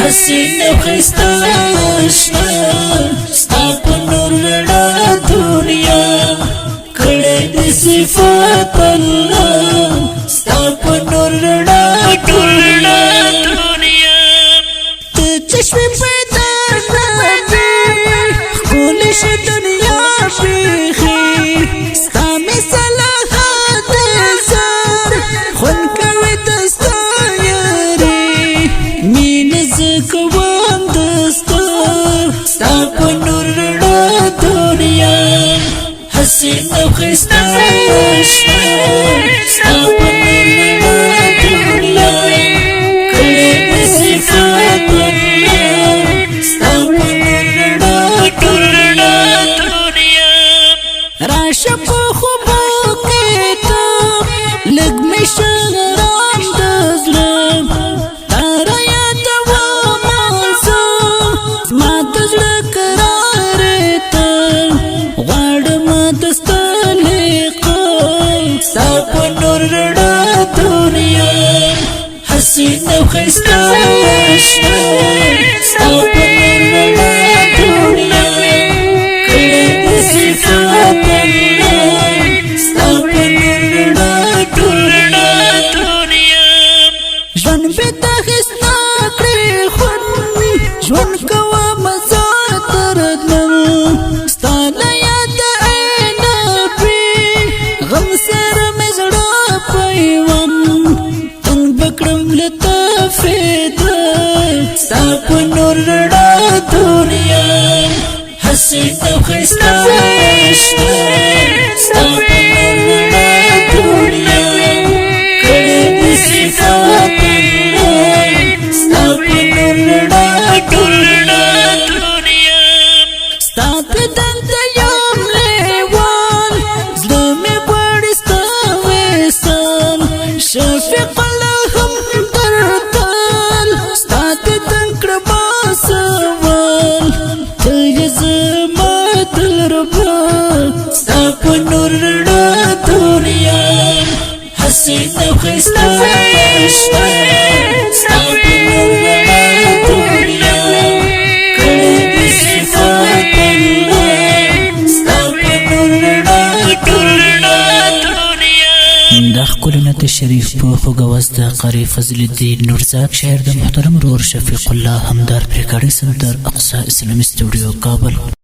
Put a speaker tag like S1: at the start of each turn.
S1: حسین خستا اشنا ستا په نور رڼا دنیا کړه دې صفات الله ستا په نور رڼا دنیا ته چشم پیدا کړې خپل ش دنیا پیخي ستا مثال حادثه خون کوي دستا یاري مين زکوام دستا ستا په نور رڼا دنیا حسین او خستا اشنا ستا په نور رڼا دنیا کړه دې صفات الله ستا په نور رڼا دنیا راشه په خوبو کې ته لږ مې شغرام د زړه تاره یادومه زه زما د زړه قرار ته غواړم د ستا لیقه ستا په نور رڼا دنیا حسین او ښایسته اشنا ستا په نور رڼا دنیا کړه دې صفات الله ستا په نور رڼا دنیا ژوند بې تاخیسته کړې خوند ژوند کوه مزه تر دننه ستا له یاده ای نبي غم سره مې زړه پیوند تنګ به کړم له تا فدا ستا په نور رڼا دنیا حسین او ښایسته اشنا ستا په نور رڼا دنیا کړه دې صفات الله ستا په نور رڼا دنیا ستا په دنده یم لیوال زړه مې غواړي ستا وصال شفیق الله همدردل ستا ته تنګ کړمه سوال ته یې زما دلربه ستا په نور رڼا دنیا حسین او ښایسته اشنا ستا په نور رڼا دنیا کړه دې صفات الله ستا په نور رڼا دنیا
S2: دا ښکلی نعت شریف په خوږ د قاري فضل الدین نورزاد شاعر د محترم رور شفیق الله همدار پرې کړی سندر اقصا اسلامي سټوډیو کابل